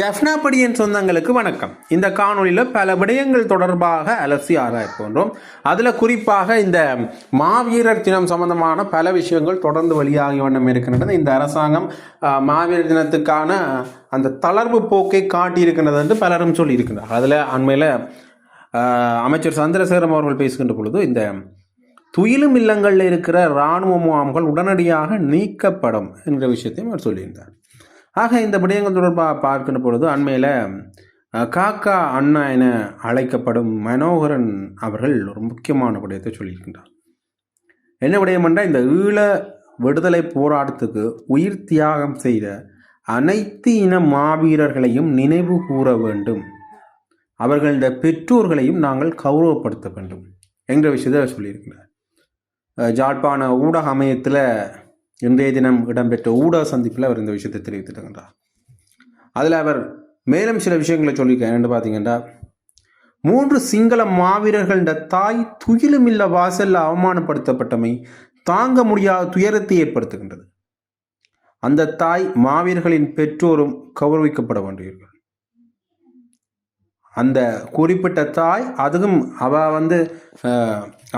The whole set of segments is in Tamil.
ஜெஃப்னா படியின் சொந்தங்களுக்கு வணக்கம். இந்த காணொலியில் பல விடயங்கள் தொடர்பாக அலசி ஆராய்ப்போன்றோம். அதில் குறிப்பாக இந்த மாவீரர் தினம் சம்பந்தமான பல விஷயங்கள் தொடர்ந்து வெளியாகி வண்ணம் இருக்கின்றது. இந்த அரசாங்கம் மாவீரர் தினத்துக்கான அந்த தளர்வு போக்கை காட்டியிருக்கின்றது என்று பலரும் சொல்லியிருக்கிறார். அதில் அண்மையில் அமைச்சர் சந்திரசேகரம் அவர்கள் பேசுகின்ற பொழுது இந்த துயிலும் இல்லங்களில் இருக்கிற இராணுவ முகாம்கள் உடனடியாக நீக்கப்படும் என்கிற விஷயத்தையும் அவர் சொல்லியிருந்தார். ஆக இந்த விடயங்கள் தொடர்பாக பார்க்கின்ற பொழுது அண்மையில் காக்கா அண்ணா என அழைக்கப்படும் மனோகரன் அவர்கள் ஒரு முக்கியமான விடயத்தை சொல்லியிருக்கின்றார். என்ன விடயம் என்றால், இந்த ஈழ விடுதலை போராட்டத்துக்கு உயிர் தியாகம் செய்த அனைத்து இன மாவீரர்களையும் நினைவு கூற வேண்டும், அவர்களுடைய பெற்றோர்களையும் நாங்கள் கௌரவப்படுத்த வேண்டும் என்ற விஷயத்தை சொல்லியிருக்கிறார். ஜாழ்ப்பாண ஊடக அமையத்தில் இன்றைய தினம் இடம்பெற்ற ஊடக சந்திப்பில் அவர் இந்த விஷயத்தை தெரிவித்திருக்கின்றார். அதில் அவர் மேலும் சில விஷயங்களை சொல்லியிருக்கார். என்று பார்த்தீங்கன்னா, 3 சிங்கள மாவீரர்கள தாய் துயிலுமில்ல வாசலில் அவமானப்படுத்தப்பட்டமை தாங்க முடியாத துயரத்தை ஏற்படுத்துகின்றது. அந்த தாய் மாவீரர்களின் பெற்றோரும் கௌரவிக்கப்பட வேண்டியவர்கள். அந்த குறிப்பிட்ட தாய், அதுவும்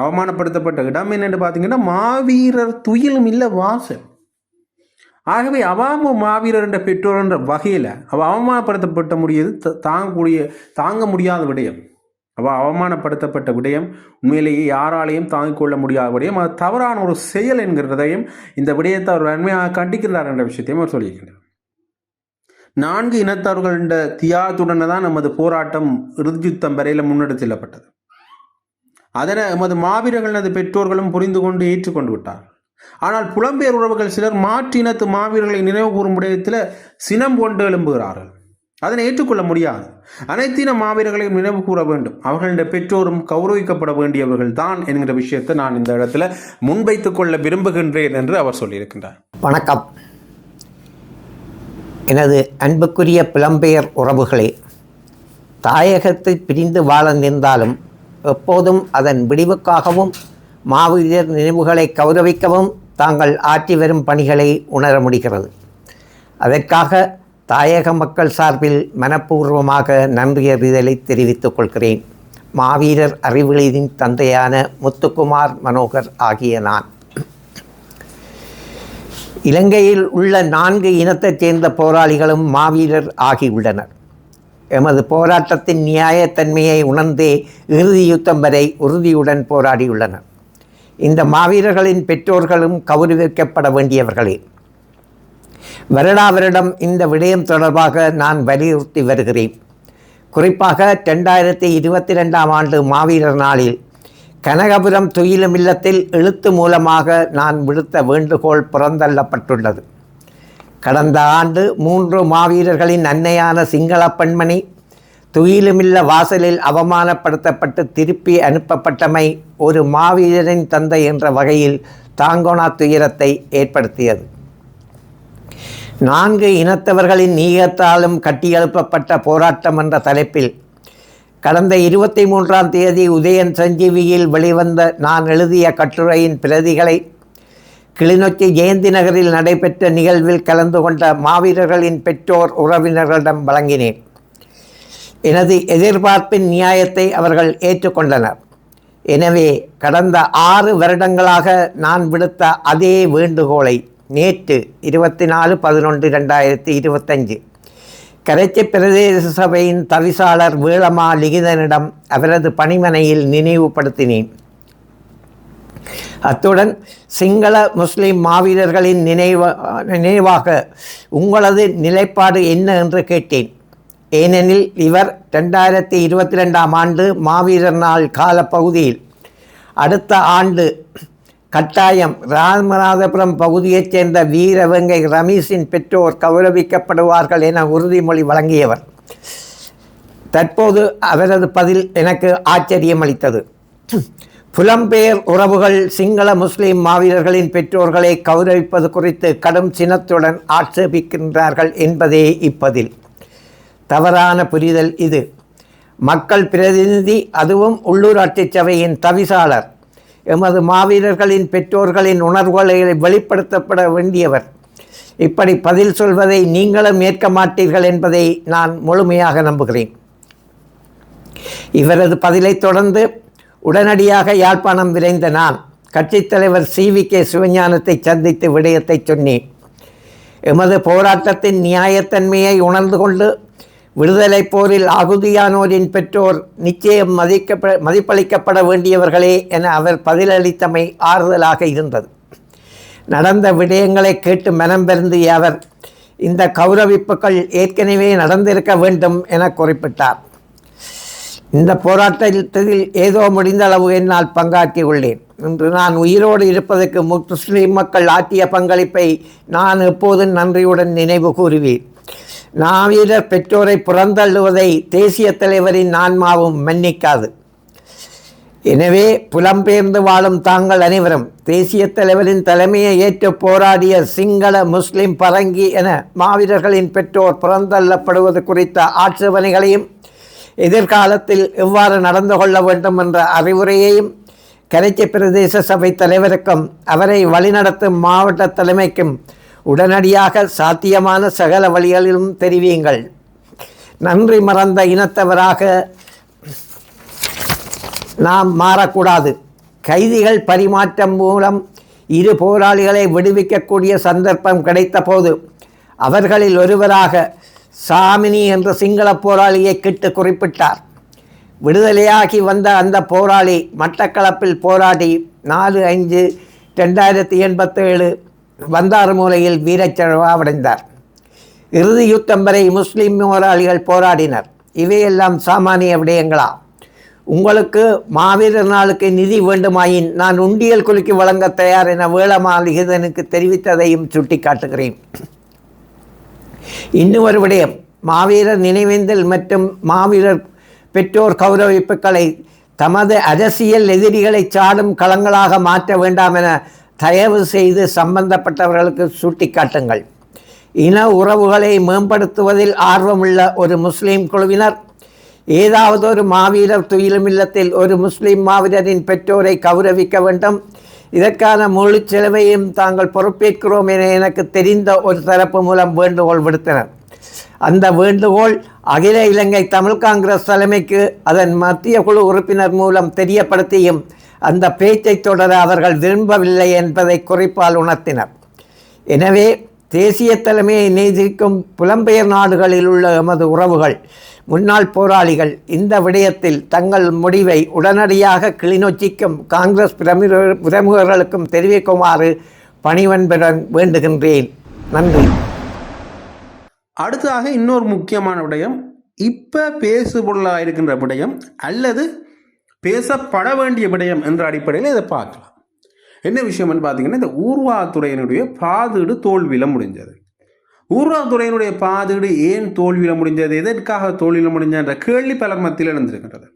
அவமானப்படுத்தப்பட்ட இடம் என்னென்று பார்த்தீங்கன்னா மாவீரர் துயிலும் இல்லை வாசல். ஆகவே மாவீரர் என்ற பெற்றோர் என்ற வகையில் அவமானப்படுத்தப்பட்ட முடியாது தாங்க முடியாத விடயம். அவமானப்படுத்தப்பட்ட விடயம் உண்மையிலேயே யாராலையும் தாங்கிக் கொள்ள முடியாத விடயம். அது தவறான ஒரு செயல் என்கிறதையும் இந்த விடயத்தை அவர் வன்மையாக கண்டிக்கிறார் என்ற விஷயத்தையும் அவர் சொல்லியிருக்கிறார். 4 இனத்தவர்கள தியாகத்துடன் தான் நமது போராட்டம் இறுதியுத்தம் வரையில் முன்னெடுத்து செல்லப்பட்டது. அதனை எமது மாவீரர்களது பெற்றோர்களும் புரிந்து கொண்டு ஏற்றுக்கொண்டு விட்டார்கள். ஆனால் புலம்பெயர் உறவுகள் சிலர் மாற்று இனத்து மாவீரர்களை நினைவு கூறும் விடயத்தில் சினம் கொண்டு எழும்புகிறார்கள். அதனை ஏற்றுக்கொள்ள முடியாது. அனைத்தின மாவீரர்களையும் நினைவு கூற வேண்டும், அவர்களுடைய பெற்றோரும் கௌரவிக்கப்பட வேண்டியவர்கள் தான் என்கிற விஷயத்தை நான் இந்த இடத்துல முன்வைத்துக் கொள்ள விரும்புகின்றேன் என்று அவர் சொல்லியிருக்கின்றார். வணக்கம். எனது அன்புக்குரிய புலம்பெயர் உறவுகளே, தாயகத்தை பிரிந்து வாழ நேர்ந்தாலும் எப்போதும் அதன் விடிவுக்காகவும் மாவீரர் நினைவுகளை கௌரவிக்கவும் தாங்கள் ஆற்றி வரும் பணிகளை உணர முடிகிறது. அதற்காக தாயக மக்கள் சார்பில் மனப்பூர்வமாக நன்றியறிதலை தெரிவித்துக் கொள்கிறேன். மாவீரர் அறிவுகளின் தந்தையான முத்துக்குமார் மனோகர் ஆகிய நான். இலங்கையில் உள்ள 4 இனத்தைச் சேர்ந்த போராளிகளும் மாவீரர் ஆகியுள்ளனர். எமது போராட்டத்தின் நியாயத்தன்மையை உணர்ந்தே இறுதி யுத்தம் வரை உறுதியுடன் போராடியுள்ளனர். இந்த மாவீரர்களின் பெற்றோர்களும் கௌரவிக்கப்பட வேண்டியவர்களே. வருடம் இந்த விடயம் தொடர்பாக நான் வலியுறுத்தி வருகிறேன். குறிப்பாக 2022ஆம் ஆண்டு மாவீரர் நாளில் கனகபுரம் துயிலும் இல்லத்தில் எழுத்து மூலமாக நான் விடுத்த வேண்டுகோள் புறந்தள்ளப்பட்டுள்ளது. கடந்த ஆண்டு 3 மாவீரர்களின் அன்னையான சிங்கள பெண்மணி துயிலுமில்ல வாசலில் அவமானப்படுத்தப்பட்டு திருப்பி அனுப்பப்பட்டமை ஒரு மாவீரரின் தந்தை என்ற வகையில் தாங்கோனா துயரத்தை ஏற்படுத்தியது. 4 இனத்தவர்களின் நீயத்தாலும் கட்டியெழுப்பப்பட்ட போராட்டம் என்ற தலைப்பில் கடந்த 23ஆம் தேதி உதயன் சஞ்சீவியில் வெளிவந்த நான் எழுதிய கட்டுரையின் பிரதிகளை கிளிநொச்சி ஜெயந்தி நகரில் நடைபெற்ற நிகழ்வில் கலந்து கொண்ட மாவீரர்களின் பெற்றோர் உறவினர்களிடம் வழங்கினேன். எனது எதிர்பார்ப்பின் நியாயத்தை அவர்கள் ஏற்றுக்கொண்டனர். எனவே கடந்த 6 வருடங்களாக நான் விடுத்த அதே வேண்டுகோளை நேற்று 24/11/2025 கரைச்சி பிரதேச சபையின் தவிசாளர் வேளமா லிகிதனிடம் அவரது பணிமனையில் நினைவுபடுத்தினேன். அத்துடன் சிங்கள முஸ்லிம் மாவீரர்களின் நினைவாக உங்களது நிலைப்பாடு என்ன என்று கேட்டேன். ஏனெனில் இவர் 2022ஆம் ஆண்டு மாவீரர் நாள் காலப்பகுதியில் அடுத்த ஆண்டு கட்டாயம் ராமநாதபுரம் பகுதியைச் சேர்ந்த வீரவங்கை ரமேஷின் பெற்றோர் கௌரவிக்கப்படுவார்கள் என உறுதிமொழி வழங்கியவர். தற்போது அவரது பதில் எனக்கு ஆச்சரியமளித்தது. புலம்பெயர் உறவுகள் சிங்கள முஸ்லிம் மாவீரர்களின் பெற்றோர்களை கௌரவிப்பது குறித்து கடும் சினத்துடன் ஆட்சேபிக்கின்றார்கள் என்பதே இப்பதில். தவறான புரிதல் இது. மக்கள் பிரதிநிதி, அதுவும் உள்ளூராட்சி சபையின் தவிசாளர், எமது மாவீரர்களின் பெற்றோர்களின் உணர்வுகளை வெளிப்படுத்தப்பட வேண்டியவர். இப்படி பதில் சொல்வதை நீங்களும் ஏற்க மாட்டீர்கள் என்பதை நான் முழுமையாக நம்புகிறேன். இவரது பதிலைத் தொடர்ந்து உடனடியாக யாழ்ப்பாணம் விரைந்த நான் கட்சித் தலைவர் CVK சிவஞானத்தை சந்தித்து விடயத்தை சொன்னேன். எமது போராட்டத்தின் நியாயத்தன்மையை உணர்ந்து கொண்டு விடுதலை போரில் ஆகுதியானோரின் பெற்றோர் நிச்சயம் மதிப்பளிக்கப்பட வேண்டியவர்களே என அவர் பதிலளித்தமை ஆறுதலாக இருந்தது. நடந்த விடயங்களை கேட்டு மனம் பெருந்திய அவர் இந்த கௌரவிப்புகள் ஏற்கனவே நடந்திருக்க வேண்டும் என குறிப்பிட்டார். இந்த போராட்டத்தில் ஏதோ முடிந்த அளவு என்னால் பங்காற்றியுள்ளேன். இன்று நான் உயிரோடு இருப்பதற்கு முஸ்லிம் மக்கள் ஆற்றிய பங்களிப்பை நான் எப்போதும் நன்றியுடன் நினைவு கூறுவேன். நாவீரர் பெற்றோரை புறந்தள்ளுவதை தேசிய தலைவரின் ஆன்மாவும் மன்னிக்காது. எனவே புலம்பெயர்ந்து வாழும் தாங்கள் அனைவரும் தேசிய தலைவரின் தலைமையை ஏற்று போராடிய சிங்கள முஸ்லிம் பரங்கி என மாவீரர்களின் பெற்றோர் புறந்தள்ளப்படுவது குறித்த ஆட்சேபனைகளையும் எதிர்காலத்தில் எவ்வாறு நடந்து கொள்ள வேண்டும் என்ற அறிவுரையையும் கரைச்சி பிரதேச சபை தலைவருக்கும் அவரை வழிநடத்தும் மாவட்ட தலைமைக்கும் உடனடியாக சாத்தியமான சகல வழிகளிலும் தெரிவியுங்கள். நன்றி மறந்த இனத்தவராக நாம் மாறக்கூடாது. கைதிகள் பரிமாற்றம் மூலம் இரு போராளிகளை விடுவிக்கக்கூடிய சந்தர்ப்பம் கிடைத்த போது அவர்களில் ஒருவராக சாமினி என்ற சிங்கள போராளியை கிட்டு குறிப்பிட்டார். விடுதலையாகி வந்த அந்த போராளி மட்டக்களப்பில் போராடி 4/5/2087 வந்தாறுமூலையில் வீரச்சழவடைந்தார். இறுதி யுத்தம் வரை முஸ்லிம் போராளிகள் போராடினர். இவையெல்லாம் சாமானிய விடயங்களா? உங்களுக்கு மாவீரர் நாளுக்கு நிதி வேண்டுமாயின் நான் உண்டியல் குலுக்கி வழங்க தயார் என வேளமாளிகனுக்கு தெரிவித்ததையும் சுட்டிக்காட்டுகிறேன். இன்னும் ஒரு விடயம், மாவீரர் நினைவேந்தல் மற்றும் மாவீரர் பெற்றோர் கௌரவிப்புகளை தமது அரசியல் எதிரிகளை சாடும் களங்களாக மாற்ற வேண்டாம் என தயவு செய்து சம்பந்தப்பட்டவர்களுக்கு சுட்டிக்காட்டுங்கள். இன உறவுகளை மேம்படுத்துவதில் ஆர்வமுள்ள ஒரு முஸ்லீம் குழுவினர் ஏதாவது ஒரு மாவீரர் துயிலும் இல்லத்தில் ஒரு முஸ்லீம் மாவீரரின் பெற்றோரை கௌரவிக்க வேண்டும். இதற்கான முழு செலவையும் தாங்கள் பொறுப்பேற்கிறோம் என எனக்கு தெரிந்த ஒரு தரப்பு மூலம் வேண்டுகோள் விடுத்தனர். அந்த வேண்டுகோள் அகில இலங்கை தமிழ் காங்கிரஸ் தலைமைக்கு அதன் மத்திய குழு உறுப்பினர் மூலம் தெரியப்படுத்தியும் அந்த பேச்சை தொடர அவர்கள் விரும்பவில்லை என்பதை குறிப்பால் உணர்த்தினர். எனவே தேசிய தலைமையை நேசிக்கும் புலம்பெயர் நாடுகளில் உள்ள எமது உறவுகள், முன்னாள் போராளிகள் இந்த விடயத்தில் தங்கள் முடிவை உடனடியாக கிளிநொச்சிக்கும் காங்கிரஸ் பிரமுகர்களுக்கும் தெரிவிக்குமாறு பணிவன்புடன் வேண்டுகின்றேன். நன்றி. அடுத்ததாக இன்னொரு முக்கியமான விடயம், இப்போ பேசுபொருளாக இருக்கின்ற விடயம் அல்லது பேசப்பட வேண்டிய விடயம் என்ற அடிப்படையில் இதை பார்க்கலாம். என்ன விஷயம்னு பார்த்தீங்கன்னா, இந்த ஊர்வாத்துறையினுடைய பாதீடு தோல்வியில் முடிஞ்சது. ஊர்வாத்துறையினுடைய பாதீடு ஏன் தோல்வியில் முடிஞ்சது, எதற்காக தோல்வியில் முடிஞ்சன்ற கேள்வி பலர் மத்தியில் எழுந்திருக்கின்றது.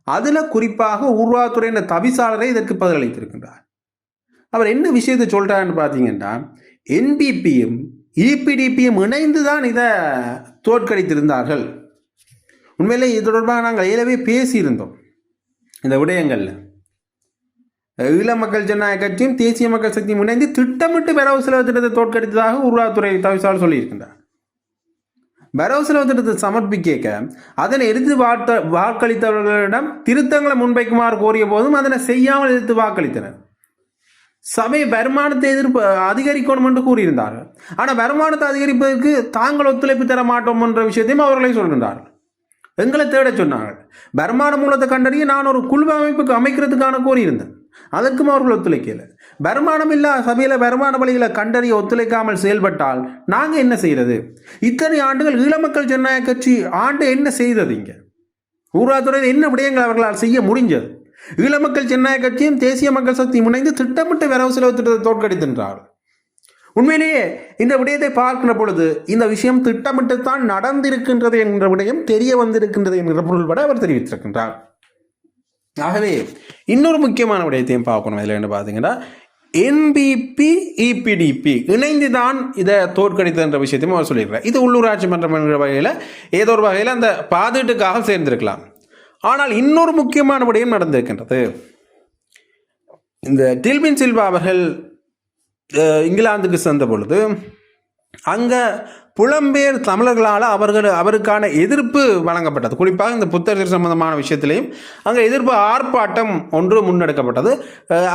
அதில் குறிப்பாக ஊர்வாத்துறையின் தவிசாளரை இதற்கு பதிலளித்திருக்கின்றார். அவர் என்ன விஷயத்தை சொல்கிறான்னு பார்த்தீங்கன்னா, என்பிபியும் இபிடிபியும் இணைந்து தான் இதை தோற்கடித்திருந்தார்கள். உண்மையிலே இது தொடர்பாக நாங்கள் ஏற்கனவே பேசியிருந்தோம். இந்த விடயங்களில் ஈழ மக்கள் ஜனநாயக கட்சியும் தேசிய மக்கள் சக்தியும் இணைந்து திட்டமிட்டு வரவு செலவு திட்டத்தை தோற்கடித்ததாக உருவாத்துறை தவிசாளர் சொல்லியிருக்கின்றார். வரவு செலவு திட்டத்தை சமர்ப்பிக்க அதனை எதிர்த்து வாக்களித்தவர்களிடம் திருத்தங்களை முன்வைக்குமாறு கோரிய போதும் அதனை செய்யாமல் எதிர்த்து வாக்களித்தனர். சபை வருமானத்தை அதிகரிக்கணும் என்று கூறியிருந்தார்கள். ஆனால் வருமானத்தை அதிகரிப்பதற்கு தாங்கள் ஒத்துழைப்பு தர மாட்டோம் என்ற விஷயத்தையும் அவர்களே சொல்கின்றார்கள். எங்களை தேட சொன்னார்கள். வருமான மூலத்தை கண்டறிய நான் ஒரு குழு அமைப்புக்கு அமைக்கிறதுக்கான கோரியிருந்தேன். அதற்கும் அவர்கள் ஒத்துழைக்கல. வருமானம் இல்லாத சபையில் வருமான வழிகளை கண்டறிய ஒத்துழைக்காமல் செயல்பட்டால் நாங்கள் என்ன செய்கிறது? இத்தனை ஆண்டுகள் ஈழ மக்கள் ஜனநாயக கட்சி ஆண்டு என்ன செய்தது? இங்கே ஊராத்துறையில் என்ன விடயங்கள் அவர்களால் செய்ய முடிஞ்சது? ஈழ மக்கள் ஜனநாயக கட்சியும் தேசிய மக்கள் சக்தி முனைந்து திட்டமிட்டு வரவு செலவு திட்டத்தை தோற்கடித்தின்றார்கள். உண்மையிலேயே இந்த விடயத்தை பார்க்கிற பொழுது இந்த விஷயம் திட்டமிட்டு தான் நடந்திருக்கின்றது என்ற விடயம் தெரிய வந்திருக்கின்றது என்கிற பொருள்பட அவர் தெரிவித்திருக்கின்றார். ஆகவே இன்னொரு முக்கியமான விடயத்தையும் பார்க்கணும். இதில் என்ன பார்த்தீங்கன்னா, என்பிபி இபிடிபி இணைந்து தான் இதை தோற்கடித்தது என்ற விஷயத்தையும் அவர் சொல்லியிருக்கிறார். இது உள்ளூராட்சி மன்றம் என்கிற வகையில் ஏதோ ஒரு வகையில் அந்த பாதீட்டுக்காக சேர்ந்திருக்கலாம். ஆனால் இன்னொரு முக்கியமான விடயம் நடந்திருக்கின்றது. இந்த டில்பின் சில்வா அவர்கள் இங்கிலாந்துக்கு சென்ற பொழுது அங்கே புலம்பெயர் தமிழர்களால் அவருக்கான எதிர்ப்பு வழங்கப்பட்டது. குறிப்பாக இந்த புத்தர் சம்பந்தமான விஷயத்திலையும் அங்கே எதிர்ப்பு ஆர்ப்பாட்டம் ஒன்று முன்னெடுக்கப்பட்டது.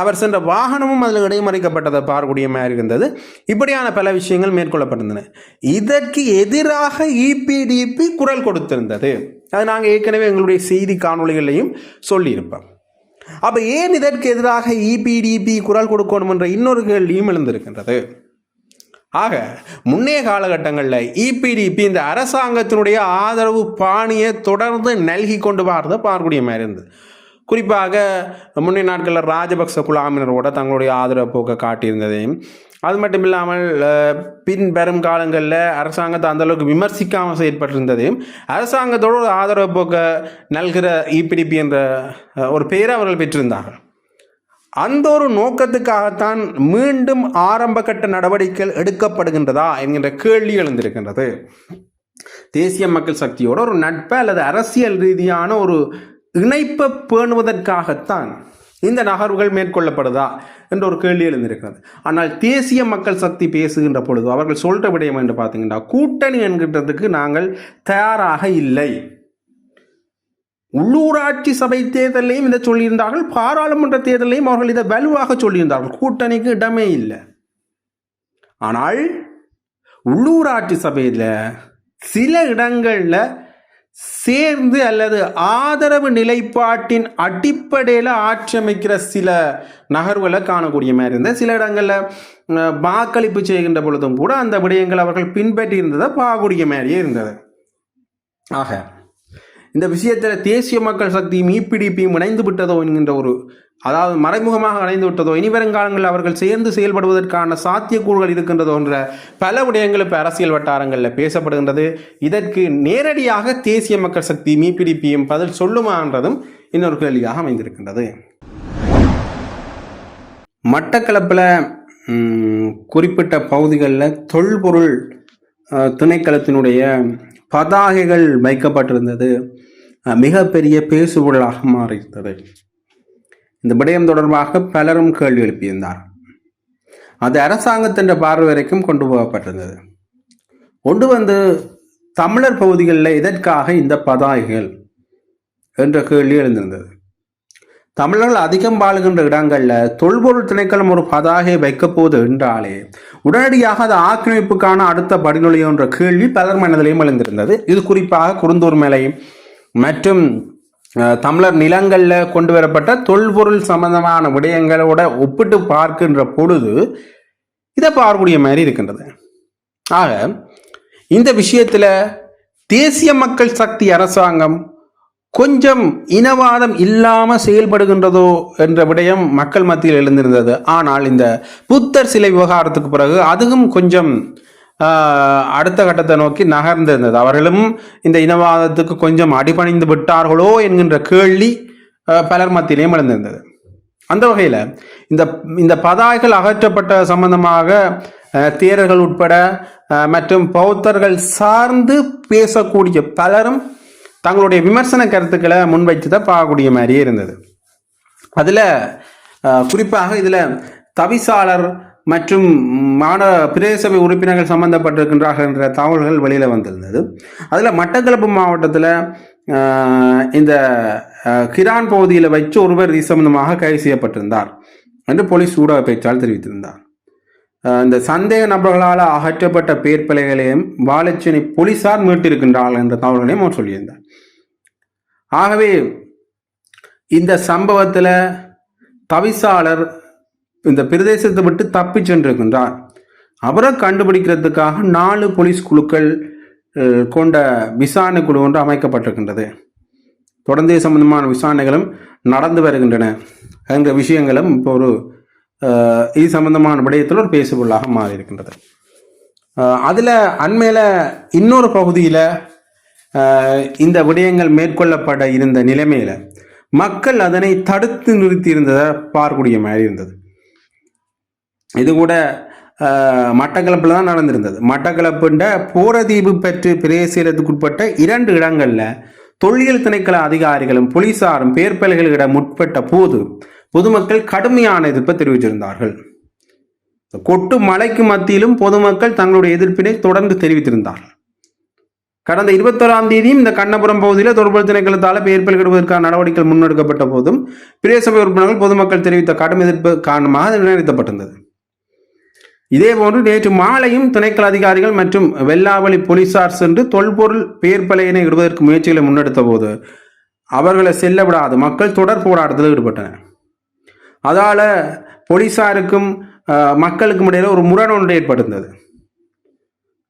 அவர் சென்ற வாகனமும் அதில் இடைமறிக்கப்பட்டதை பார்க்கக்கூடிய மாதிரி இருந்தது. இப்படியான பல விஷயங்கள் மேற்கொள்ளப்பட்டிருந்தன. இதற்கு எதிராக இபிடிபி குரல் கொடுத்திருந்தது. அது நாங்கள் ஏற்கனவே எங்களுடைய செய்தி காணொளிகளையும் சொல்லியிருப்போம். அப்போ ஏன் இதற்கு எதிராக இபிடிபி குரல் கொடுக்கணும் என்ற இன்னொரு கேள்வியும் எழுந்திருக்கின்றது. ஆக முன்னைய காலகட்டங்களில் இபிடிபி இந்த அரசாங்கத்தினுடைய ஆதரவு பாணியை தொடர்ந்து நல்கி கொண்டு வரதை பார்க்கக்கூடிய மாதிரி இருந்தது. குறிப்பாக முன்னைய நாட்களில் ராஜபக்ச குழாமினரோட தங்களுடைய ஆதரவு போக்கை காட்டியிருந்ததையும், அது மட்டும் இல்லாமல் பின்வரும் காலங்களில் அரசாங்கத்தை அந்தளவுக்கு விமர்சிக்காமல் செயற்பட்டிருந்ததையும், அரசாங்கத்தோடு ஒரு ஆதரவு போக்கை நல்கிற இபிடிபி என்ற ஒரு பெயரை அவர்கள் பெற்றிருந்தார்கள். அந்த ஒரு நோக்கத்துக்காகத்தான் மீண்டும் ஆரம்ப கட்ட நடவடிக்கைகள் எடுக்கப்படுகின்றதா என்கின்ற கேள்வி எழுந்திருக்கின்றது. தேசிய மக்கள் சக்தியோட ஒரு நட்பை அல்லது அரசியல் ரீதியான ஒரு இணைப்பை பேணுவதற்காகத்தான் இந்த நகர்வுகள் மேற்கொள்ளப்படுதா என்ற ஒரு கேள்வி எழுந்திருக்கிறது. ஆனால் தேசிய மக்கள் சக்தி பேசுகின்ற பொழுது அவர்கள் சொல்ற விடயம் என்று பார்த்தீங்கன்னா, கூட்டணி என்கின்றதுக்கு நாங்கள் தயாராக இல்லை. உள்ளூராட்சி சபை தேர்தலையும் இதை சொல்லியிருந்தார்கள், பாராளுமன்ற தேர்தலையும் அவர்கள் இதை வலுவாக சொல்லியிருந்தார்கள். கூட்டணிக்கு இடமே இல்லை. ஆனால் உள்ளூராட்சி சபையில் சில இடங்களில் சேர்ந்து அல்லது ஆதரவு நிலைப்பாட்டின் அடிப்படையில் ஆட்சி அமைக்கிற சில நகர்வுகளை காணக்கூடிய மாதிரி இருந்தது. சில இடங்களில் வாக்களிப்பு செய்கின்ற பொழுதும் கூட அந்த விடயங்கள் அவர்கள் பின்பற்றி இருந்ததை பார்க்கக்கூடிய மாதிரியே இருந்தது. ஆக இந்த விஷயத்தில் தேசிய மக்கள் சக்தியும் இபிடிபியும் இணைந்து விட்டதோ என்கின்ற ஒரு, அதாவது மறைமுகமாக இணைந்து விட்டதோ, இனி வருங்காலங்களில் அவர்கள் சேர்ந்து செயல்படுவதற்கான சாத்தியக்கூறுகள் இருக்கின்றதோ என்ற பல விடயங்கள் இப்போ அரசியல் வட்டாரங்களில் பேசப்படுகின்றது. இதற்கு நேரடியாக தேசிய மக்கள் சக்தியும் இபிடிபியும் பதில் சொல்லுமா என்றதும் இன்னொரு கேள்வியாக அமைந்திருக்கின்றது. மட்டக்களப்பில் குறிப்பிட்ட பகுதிகளில் தொல்பொருள் திணைக்களத்தினுடைய பதாகைகள் வைக்கப்பட்டிருந்தது மிகப்பெரிய பேசுபொருளாக மாறியிருந்தது. இந்த விடயம் தொடர்பாக பலரும் கேள்வி எழுப்பியிருந்தார். அது அரசாங்கத்தின் பார்வை வரைக்கும் கொண்டு போகப்பட்டிருந்தது. கொண்டு வந்து தமிழர் பகுதிகளில் இதற்காக இந்த பதாகைகள் என்ற கேள்வி எழுந்திருந்தது. தமிழர்கள் அதிகம் வாழுகின்ற இடங்களில் தொல்பொருள் திணைக்களம் ஒரு பதாகையை வைக்கப் போது என்றாலே உடனடியாக அது ஆக்கிரமிப்புக்கான அடுத்த படிநிலை என்ற கேள்வி பலர் மனதிலையும் எழுந்திருந்தது. இது குறிப்பாக குருந்தூர் மலை மற்றும் தமிழர் நிலங்களில் கொண்டு வரப்பட்ட தொல்பொருள் சம்பந்தமான விடயங்களோட ஒப்பிட்டு பார்க்கின்ற பொழுது இதை பார்க்கக்கூடிய மாதிரி இருக்கின்றது. ஆக இந்த விஷயத்தில் தேசிய மக்கள் சக்தி அரசாங்கம் கொஞ்சம் இனவாதம் இல்லாமல் செயல்படுகின்றதோ என்ற விடயம் மக்கள் மத்தியில் எழுந்திருந்தது. ஆனால் இந்த புத்தர் சிலை விவகாரத்துக்கு பிறகு அதுவும் கொஞ்சம் அடுத்த கட்டத்தை நோக்கி நகர்ந்திருந்தது. அவர்களும் இந்த இனவாதத்துக்கு கொஞ்சம் அடிபணிந்து விட்டார்களோ என்கின்ற கேள்வி பலர் மத்தியிலேயும் எழுந்திருந்தது. அந்த வகையில் இந்த பதாகைகள் அகற்றப்பட்ட சம்பந்தமாக தேரர்கள் உட்பட மற்றும் பௌத்தர்கள் சார்ந்து பேசக்கூடிய பலரும் தங்களுடைய விமர்சன கருத்துக்களை முன்வைத்து பார்க்கக்கூடிய மாதிரியே இருந்தது. அதில் குறிப்பாக இதில் தவிசாளர் மற்றும் பிரதேச சபை உறுப்பினர்கள் சம்பந்தப்பட்டிருக்கின்றார்கள் என்ற தகவல்கள் வெளியில் வந்திருந்தது. அதில் மட்டக்களப்பு மாவட்டத்தில் இந்த கிரான் பகுதியில் வச்சு ஒருவர் இது சம்பந்தமாக கைது செய்யப்பட்டிருந்தார் என்று போலீஸ் ஊடக பேச்சாளர் தெரிவித்திருந்தார். இந்த சந்தேக நபர்களால் அகற்றப்பட்ட பேர் பிழைகளையும் வாழைச்சேனை போலீசார் மீட்டிருக்கின்றார்கள் என்ற தகவல்களையும் அவர் சொல்லியிருந்தார். ஆகவே இந்த சம்பவத்தில் தவிசாளர் இந்த பிரதேசத்தை விட்டு தப்பி சென்றிருக்கின்றார். அவரை கண்டுபிடிக்கிறதுக்காக 4 போலீஸ் குழுக்கள் கொண்ட விசாரணை குழு ஒன்று அமைக்கப்பட்டிருக்கின்றது. தொடர்ந்து சம்பந்தமான விசாரணைகளும் நடந்து வருகின்றன என்ற விஷயங்களும் இப்போ ஒரு இது சம்பந்தமான விடயத்தில் ஒரு பேசுபொருளாக மாறி இருக்கின்றது. அதில் அண்மையில் இன்னொரு பகுதியில் இந்த விடயங்கள் மேற்கொள்ளப்பட இருந்த நிலைமையில் மக்கள் அதனை தடுத்து நிறுத்தி இருந்ததை பார்க்கக்கூடிய மாதிரி இருந்தது. இது கூட மட்டக்களப்பில் தான் நடந்திருந்தது. மட்டக்களப்புண்ட போரதீவு பெற்று பிரதேசத்துக்குட்பட்ட 2 இடங்களில் தொல்லியல் திணைக்கள அதிகாரிகளும் போலீசாரும் பேர்பலைகளிடம் முற்பட்ட போது பொதுமக்கள் கடுமையான எதிர்ப்பை தெரிவித்திருந்தார்கள். கொட்டு மழைக்கு மத்தியிலும் பொதுமக்கள் தங்களுடைய எதிர்ப்பினை தொடர்ந்து தெரிவித்திருந்தார்கள். கடந்த 21ஆம் தேதியும் இந்த கண்ணபுரம் பகுதியில் தொடர்பு திணைக்களத்தால் பெயர் பலியிடுவதற்கான நடவடிக்கைகள் முன்னெடுக்கப்பட்ட போதும் பிரதேச உறுப்பினர்கள் பொதுமக்கள் தெரிவித்த கடும் எதிர்ப்பு காரணமாக நிர்ணயிக்கப்பட்டிருந்தது. இதேபோன்று நேற்று மாலையும் திணைக்கள அதிகாரிகள் மற்றும் வெள்ளாவளி போலீசார் சென்று தொல்பொருள் பெயர் பலையினை இடுவதற்கு முயற்சிகளை முன்னெடுத்த போது அவர்களை செல்ல விடாது மக்கள் தொடர் போராட்டத்தில் ஈடுபட்டனர். அதால் போலீசாருக்கும் மக்களுக்கும் இடையில ஒரு முரண் ஒன்று ஏற்பட்டிருந்தது.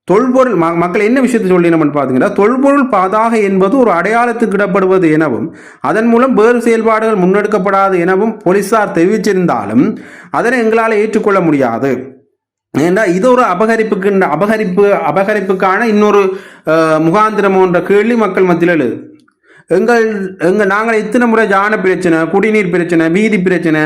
தொல்பொருள் மக்கள் என்ன விஷயத்தை சொல்லினோம்னு பார்த்தீங்கன்னா, தொல்பொருள் பதாகை என்பது ஒரு அடையாளத்துக்கு இடப்படுவது எனவும் அதன் மூலம் வேறு செயல்பாடுகள் முன்னெடுக்கப்படாது எனவும் போலீசார் தெரிவிச்சிருந்தாலும் அதனை எங்களால் ஏற்றுக்கொள்ள முடியாது. ஏன்னா இது ஒரு அபகரிப்புக்கான இன்னொரு முகாந்திரம் என்ற கேள்வி மக்கள் மத்தியில் எழுது. நாங்கள் எத்தனை முறை ஜான பிரச்சனை, குடிநீர் பிரச்சனை, வீதி பிரச்சனை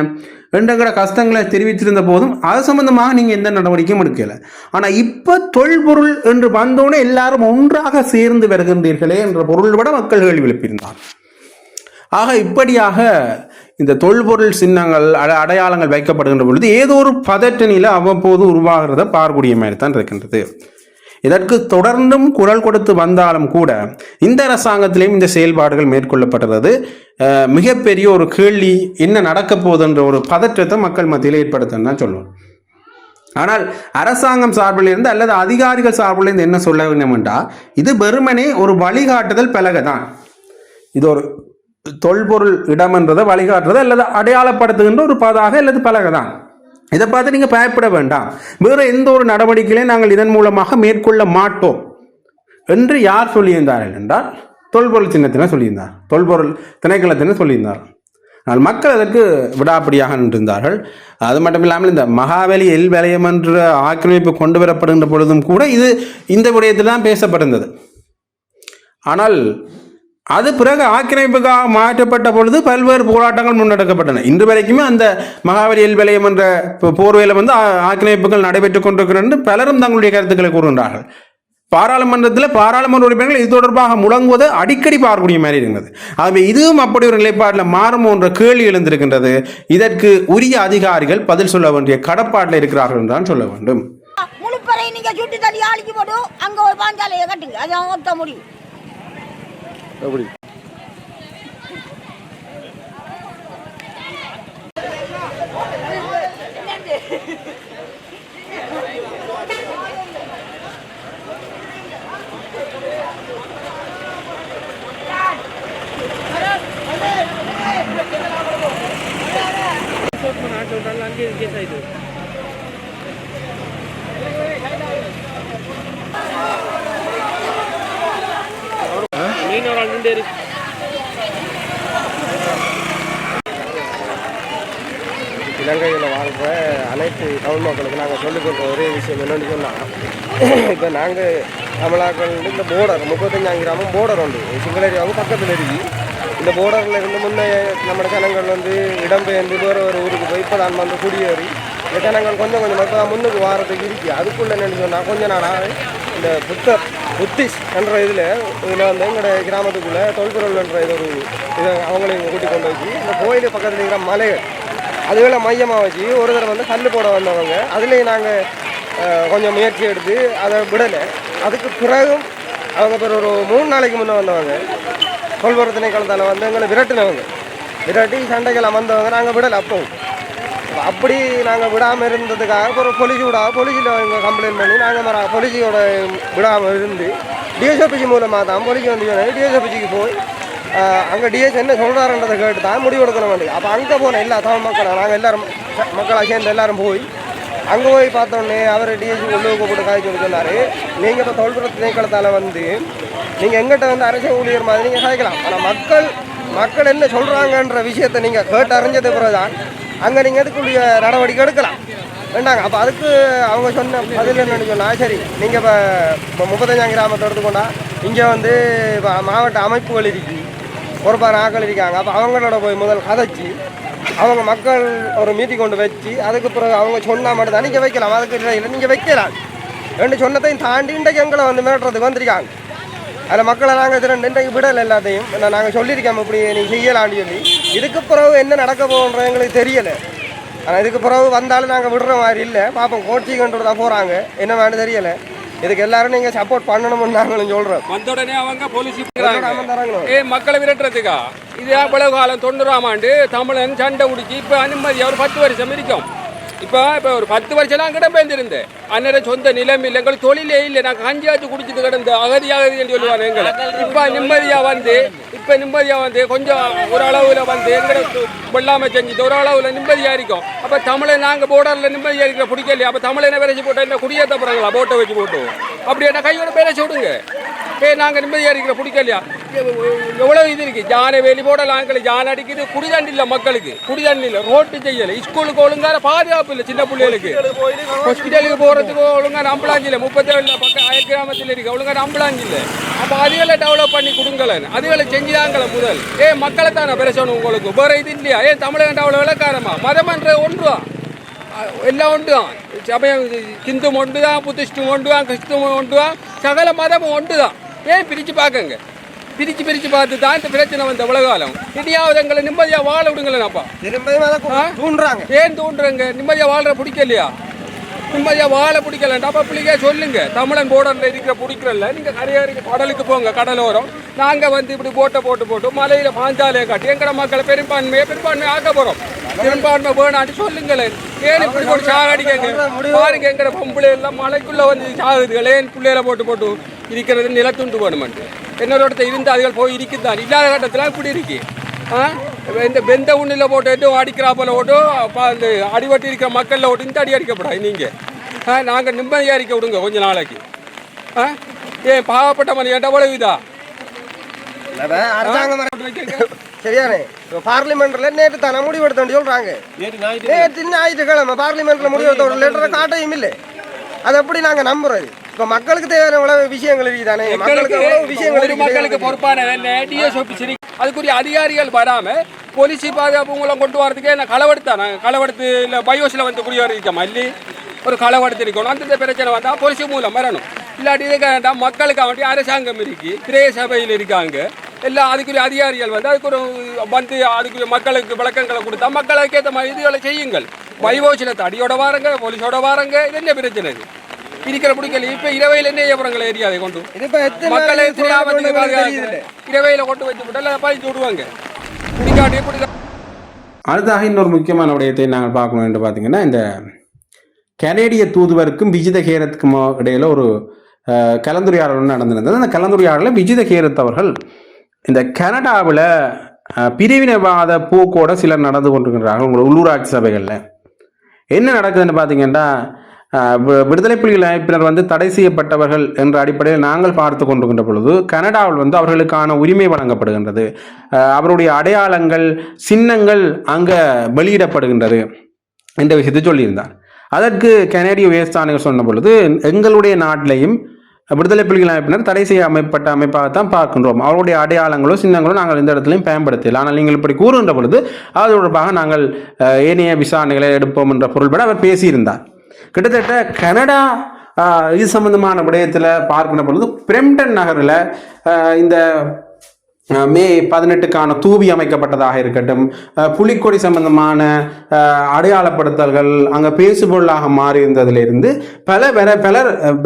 என்ற கஷ்டங்களை தெரிவித்திருந்த போதும் அது சம்பந்தமாக நீங்கள் எந்த நடவடிக்கையும் எடுக்கலை. ஆனால் இப்போ தொல்பொருள் என்று வந்தோடனே எல்லாரும் ஒன்றாக சேர்ந்து வருகின்றீர்களே என்ற பொருள் விட மக்கள் கேள்வி எழுப்பியிருந்தார். ஆக இப்படியாக இந்த தொல்பொருள் சின்னங்கள் அடையாளங்கள் வைக்கப்படுகின்ற பொழுது ஏதோ ஒரு பதட்டணியில் அவ்வப்போது உருவாகிறத பார்க்கக்கூடிய மாதிரி தான் இருக்கின்றது. இதற்கு தொடர்ந்தும் குரல் கொடுத்து வந்தாலும் கூட இந்த அரசாங்கத்திலேயும் இந்த செயல்பாடுகள் மேற்கொள்ளப்படுறது மிகப்பெரிய ஒரு கேள்வி, என்ன நடக்க போகுதுன்ற ஒரு பதற்றத்தை மக்கள் மத்தியில் ஏற்படுத்துன்னு தான் சொல்லுவோம். ஆனால் அரசாங்கம் சார்பில் இருந்து அல்லது அதிகாரிகள் சார்பில் இருந்து என்ன சொல்ல வேண்டும் என்றால், இது வெறுமனே ஒரு வழிகாட்டுதல் பலகை தான். இது ஒரு தொல்பொருள் இடம் என்றதை வழிகாட்டுறது அல்லது அடையாளப்படுத்துகின்ற ஒரு பதாக அல்லது பலகை தான். இதை பார்த்து நீங்கள் பயப்பட வேண்டாம், வேறு எந்த ஒரு நடவடிக்கைகளையும் நாங்கள் இதன் மூலமாக மேற்கொள்ள மாட்டோம் என்று யார் சொல்லியிருந்தார்கள் என்றால் தொல்பொருள் சின்னத்தினர் சொல்லியிருந்தார், தொல்பொருள் திணைக்களத்தினர் சொல்லியிருந்தார். ஆனால் மக்கள் அதற்கு விடாப்பிடியாக நின்றிருந்தார்கள். அது மட்டும் இல்லாமல் இந்த மகாவலி எல் வலயம் என்ற ஆக்கிரமிப்பு கொண்டு வரப்படுகின்ற பொழுதும் கூட இந்த விடயத்தில் தான் பேசப்படுகிறது. ஆனால் அது பிறகு ஆக்கிரமிப்புக்காக மாற்றப்பட்ட பொழுது பல்வேறு போராட்டங்கள் முன்னெடுக்கப்பட்டன. இன்று வரைக்குமே அந்த மகாவலி எல் வலயம் என்ற போர்வையில் ஆக்கிரமிப்புகள் நடைபெற்றுக் கொண்டிருக்கிறது பலரும் தங்களுடைய கருத்துக்களை கூறுகின்றார்கள். பாராளுமன்றத்தில் பாராளுமன்ற உறுப்பினர்கள் இது தொடர்பாக முழங்குவதை அடிக்கடி பார்க்கக்கூடிய மாதிரி இருந்தது. ஆகவே இதுவும் அப்படி ஒரு நிலைப்பாட்டில் மாறும் என்ற கேள்வி எழுந்திருக்கின்றது. இதற்கு உரிய அதிகாரிகள் பதில் சொல்ல வேண்டிய கடப்பாட்டில் இருக்கிறார்கள் என்றுதான் சொல்ல வேண்டும். முழுப்பறை நீங்க சுட்டு தள்ளி ஆளிக்கு போட்டு அங்க ஒரு பாஞ்சாலையை கட்டுங்க, அது ஒத்த முடியும். எப்படி அங்கே கேஸ் ஆயிடுது. இலங்கையில் வாழ்கிற அனைத்து தமிழ் மக்களுக்கு நாங்கள் சொல்லிக் கொடுத்த ஒரே விஷயம் என்னென்னு சொன்னால், இப்போ நாங்கள் தமிழாக்கள் இந்த போர்டர் 35 கிராமம் போர்டர் உண்டு, சிங்களேரியாவுக்கு பக்கத்தில் இருக்கு. இந்த போர்டரில் இருந்து முன்னே நம்ம ஜனங்கள் இடம்பெயர்ந்து வேறு ஒரு ஊருக்கு போய் இப்போ தான் குடியேறி இந்த ஜனங்கள் கொஞ்சம் கொஞ்சமாக இப்போ தான் முன்னுக்கு வாரத்துக்கு இருக்கு. அதுக்குள்ளே என்னென்னு சொன்னால் கொஞ்ச நாளாக இந்த புத்திஸ்ட் என்ற இதில் எங்களோட கிராமத்துக்குள்ளே தொல்பொருள் என்ற இது அவங்களையும் கூட்டி கொண்டு வச்சு இந்த கோயில் பக்கத்தில் இருக்கிற மலைகள் அதுவேளை மையமாக வச்சு ஒரு தடவை கல் போட வந்தவங்க அதுலேயும் நாங்கள் கொஞ்சம் முயற்சி எடுத்து அதை விடலை. அதுக்கு பிறகும் அவங்க பேர் ஒரு 3 நாளைக்கு முன்னே வந்தவங்க தொல்பொருள் திணைக்களத்தால் எங்களை விரட்டி சண்டைக்கெல்லாம் வந்தவங்க நாங்கள் விடலை. அப்படி நாங்கள் விடாமல் இருந்ததுக்காக அப்புறம் பொலிசியோட இங்கே கம்ப்ளைண்ட் பண்ணி நாங்கள் பொலிசியோட விடாமல் இருந்து டிஎஸ்எஃப்சி மூலமாக தான் பொலிசி வந்து டிஎஸ்எஃப்சிக்கு போய் அங்கே டிஎஸ் என்ன சொல்கிறாருன்றதை கேட்டு தான் முடிவு எடுக்கணும் வேண்டியது. அப்போ அங்கே போன எல்லா தமிழ் மக்களை நாங்கள் எல்லோரும் மக்களாக சேர்ந்து எல்லோரும் போய் அங்கே போய் பார்த்தோன்னே அவர் டிஎஸ்சி உள்ளுக்கு போட்டு காய்ச்சி சொன்னார், நீங்கள் இப்போ தொல்பொருள் திணைக்களத்தால் நீங்கள் எங்கிட்ட அரசியல் ஊழியர் மாதிரி நீங்கள் காய்க்கலாம், ஆனால் மக்கள் என்ன சொல்கிறாங்கன்ற விஷயத்தை நீங்கள் கேட்டு அறிஞ்சது பிறகுதான் அங்கே நீங்கள் எதுக்குரிய நடவடிக்கை எடுக்கலாம் வேண்டாங்க. அப்போ அதுக்கு அவங்க சொன்ன பதில் என்னென்னு சொன்னால், சரி நீங்கள் இப்போ 35 கிராமத்தை எடுத்துக்கொண்டா இங்கே மாவட்ட அமைப்புகள் இருக்கு, பொறுப்பான ஆக்கள் இருக்காங்க. அப்போ அவங்களோட போய் முதல் கதைச்சி அவங்க மக்கள் ஒரு மீட்டிங் கொண்டு வச்சு அதுக்கு பிறகு அவங்க சொன்னால் மட்டும் தான் நீங்கள் வைக்கலாம், அதுக்கு இல்லை நீங்கள் வைக்கலாம் ரெண்டு சொன்னதையும் தாண்டி இன்றைக்கு எங்களை மிரட்டுறதுக்கு வந்திருக்காங்க. அதில் மக்களை நாங்கள் இன்றைக்கு விடலை, எல்லாத்தையும் நாங்கள் சொல்லியிருக்கோம் இப்படி நீங்கள் செய்யலான்னு சொல்லி. இதுக்கு பிறகு என்ன நடக்க போகுன்ற எங்களுக்கு தெரியலை. ஆனால் இதுக்கு பிறகு வந்தாலும் நாங்கள் விடுற மாதிரி இல்லை. பார்ப்போம், கோச்சிங்கன்றது தான் போகிறாங்க, என்ன வேணும் தெரியலை. இதுக்கு எல்லாரும் நீங்கள் சப்போர்ட் பண்ணணும்னு நாங்களும் சொல்கிறோம். வந்த உடனே அவங்க போலீஸ் மக்களை விரட்டுறதுக்கா இது எவ்வளவு காலம் 90ஆம் ஆண்டு தமிழன் சண்டை உடிச்சு இப்போ அனுமதியாக ஒரு 10 வருஷம் இருக்கும். இப்போ ஒரு 10 வருஷம்லாம் கிடப்பேந்திருந்தேன். அந்நேரம் சொந்த நிலைமை இல்லை, எங்களுக்கு தொழிலே இல்லை. நாங்கள் கஞ்சியாச்சு குடிச்சிட்டு கிடந்து அகதியாகதின்னு சொல்லுவாங்க எங்களை. இப்போ நிம்மதியாக வந்து கொஞ்சம் ஒரு அளவில் வந்து எங்களை வெள்ளாமை செஞ்சுட்டு ஒரு அளவில் நிம்மதியாக இருக்கும். அப்போ தமிழை நாங்கள் போர்டரில் நிம்மதியாக இருக்கிற பிடிக்கலையா? அப்போ தமிழனை விரைச்சி போட்டால் என்ன குடியேற்ற போகிறாங்களா? போட்டை வச்சு போட்டு அப்படி என்ன கையோட பேரச்சு விடுங்க. நாங்கள் நிம்மதியாக இருக்கிற பிடிக்கலையா? எவ்வளோ இது இருக்குது. ஜானை வெளி போடலாம், எங்களை ஜான் அடிக்குது. குடிதண்ணி இல்லை மக்களுக்கு, குடிதண்ணி இல்லை, ரோட்டு செய்யலை, ஸ்கூலுக்கு ஒழுங்கான பாதுகாப்பு இல்லை. சின்ன பிள்ளைகளுக்கு ஹாஸ்பிட்டலுக்கு போகிறதுக்கு ஒழுங்கான அம்புலாஞ்சி இல்லை. 37 பக்கம் அயல் கிராமத்தில் இருக்குது, ஒழுங்கான அம்புலாஞ்சி இல்லை. அப்போ அதுகளை டெவலப் பண்ணி கொடுங்களேன், அதுகளை செஞ்சுதாங்கள முதல். மக்களை தானே பிரச்சனை உங்களுக்கு, வேறு இது இல்லையா? தமிழகம் அவ்வளோ விளக்காரமா? மதமன்ற ஒன்றுவா, எல்லாம் ஒன்று தான். சமயம் ஹிந்து ஒன்று தான், புத்திஸ்டும் ஒன்று தான், கிறிஸ்துவம் ஒன்று தான், சகல மதமும் ஒன்று தான். பிரித்து பார்க்கங்க, பிரித்து பார்த்து தான் இந்த பிரச்சனை வந்த உலகாலம். இனியாவது எங்களை நிம்மதியாக வாழ விடுங்களேன்ப்பா. தூண்டுறாங்க. தூண்டுறங்க? நிம்மதியாக வாழ்ற பிடிக்கலையா? நிம்மதியாக வாழ பிடிக்கலண்டா அப்போ பிள்ளைங்க சொல்லுங்க. தமிழன் போர்டரில் இருக்கிற பிடிக்கிறல்ல, நீங்கள் கரையறிக்க கடலுக்கு போங்க, கடலோரம். நாங்கள் வந்து இப்படி போட்டு மலையில் பாஞ்சாலையை காட்டி எங்கட மக்களை பெரும்பான்மையை ஆக்க போகிறோம். பெரும்பான்மை வேணான்னு சொல்லுங்களேன். இப்படி போட்டு சாகடிக்கங்க. பாருங்க, எங்கட பொம்பளை எல்லாம் மலைக்குள்ளே வந்து சாகுதுகள். பிள்ளைகளை போட்டு இருக்கிறது நிலத்துண்டு வேணுமென்று. என்னோட இருந்து அதுகள் போய் இருக்குதான். இல்லாத கட்டத்தில் இப்படி இருக்கு. இந்த வெந்த உண்ணில் போட்டு அடிக்கிறாப்பில் ஓட்டு இந்த அடிபட்டு இருக்கிற மக்களில் ஓட்டு இந்த அடி அடிக்கப்படாது. நீங்கள் நாங்கள் நிம்மதியாக இருக்க விடுங்க கொஞ்ச நாளைக்கு. பாவப்பட்ட மணி ஏன்டா அவ்வளவு இதா சரியானே? பார்லிமெண்ட்ல நேற்று தானே முடிவெடுத்தோன்னு சொல்றாங்க. நேற்று ஞாயிற்றுக்கிழமை பார்லிமெண்ட்ல முடிவெடுத்த ஒரு லெட்டரை காட்டையும் இல்லை. அதை எப்படி நாங்க நம்புறது? இப்ப மக்களுக்கு தேவையான உலக விஷயங்கள் இருக்குதானே? மக்களுக்கு பொறுப்பான அதுக்குரிய அதிகாரிகள் வராம போலீஸ் பாதுகாப்பு உங்களை கொண்டு வரதுக்கே நான் களவெடுத்து இல்லை பயோஸில் வந்து குடியேறிக்க மல்லி ஒரு களவெடுத்து இருக்கணும். அந்த பிரச்சனை வந்தால் போலீஸ் மூலம் வரணும். இல்லாட்டி இதுக்காக மக்களுக்கு வேண்டி அரசாங்கம் இருக்கு, பிரதேச சபையில் இருக்காங்க எல்லாம். அதுக்குரிய அதிகாரிகள் வந்து அதுக்குரிய மக்களுக்கு விளக்கங்களை கொடுத்தா மக்களுக்கு ஏற்ற மாதிரி இதுகளை செய்யுங்கள். பயோஸில் அடியோட வாரங்க, போலீஸோட வாரங்க. இது என்ன பிரச்சனை? இருக்கிற பிடிக்கல. இப்ப இரவையில் என்ன ஏப்புறங்களை ஏரியாவை கொண்டு மக்களை இரவையில கொண்டு வச்சு விட்டு பழிச்சு விடுவாங்க. அடுத்தாக இன்னொரு முக்கியமான விடயத்தை நாங்கள் பார்க்கணும் என்று பார்த்தீங்கன்னா, இந்த கனேடிய தூதுவருக்கும் விஜித கேரத்துக்கும் இடையில ஒரு கலந்துரையாடல் நடந்திருந்தது. அந்த கலந்துரையாடலில் விஜித கேரத் அவர்கள் இந்த கனடாவில் பிரிவினைவாத போக்கோட சிலர் நடந்து கொண்டிருக்கிறார்கள். உங்களோட உள்ளூராட்சி சபைகளில் என்ன நடக்குதுன்னு பார்த்தீங்கன்னா, விடுதலை புலிகள் அமைப்பினர் வந்து தடை செய்யப்பட்டவர்கள் என்ற அடிப்படையில் நாங்கள் பார்த்து கொண்டிருக்கின்ற பொழுது கனடாவில் வந்து அவர்களுக்கான உரிமை வழங்கப்படுகின்றது. அவருடைய அடையாளங்கள், சின்னங்கள் அங்கே வெளியிடப்படுகின்றது என்ற விஷயத்தை சொல்லியிருந்தார். அதற்கு கனேடிய உயர்ஸ்தானிகள் சொன்ன பொழுது, எங்களுடைய நாட்டிலையும் விடுதலை புலிகள் அமைப்பினர் தடை செய்ய அமைப்பாகத்தான் பார்க்கின்றோம். அவருடைய அடையாளங்களோ சின்னங்களோ நாங்கள் இந்த இடத்துலையும் பயன்படுத்தலாம். ஆனால் நீங்கள் இப்படி கூறுகின்ற பொழுது அது தொடர்பாக நாங்கள் ஏனைய விசாரணைகளை எடுப்போம் என்ற பொருள்பட அவர் பேசியிருந்தார். கிட்டத்தட்ட கனடா இது சம்பந்தமான விடயத்தில் பார்க்கின்ற பொழுது பிரம்டன் நகரில் இந்த மே 18க்கான தூவி அமைக்கப்பட்டதாக இருக்கட்டும், புலிக்கொடி சம்பந்தமான அடையாளப்படுத்தல்கள் அங்கே பேசுபொருளாக மாறி இருந்ததிலிருந்து பலர்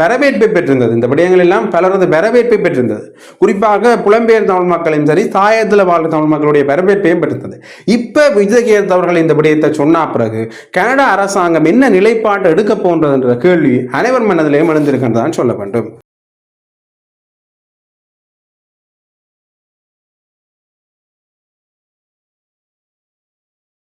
வரவேற்பை பெற்றிருந்தது. இந்த விடயங்கள் எல்லாம் பலரது வரவேற்பை பெற்றிருந்தது. குறிப்பாக புலம்பெயர் தமிழ் மக்களையும் சரி, தாயத்தில் வாழ்ற தமிழ் மக்களுடைய வரவேற்பையும் பெற்றிருந்தது. இப்போ விஜயகேரத் அவர்கள் இந்த விடயத்தை சொன்ன பிறகு கனடா அரசாங்கம் என்ன நிலைப்பாடு எடுக்க போன்றது என்ற கேள்வி அனைவர் மனதிலேயும் எழுந்திருக்கின்றதான் சொல்ல வேண்டும்.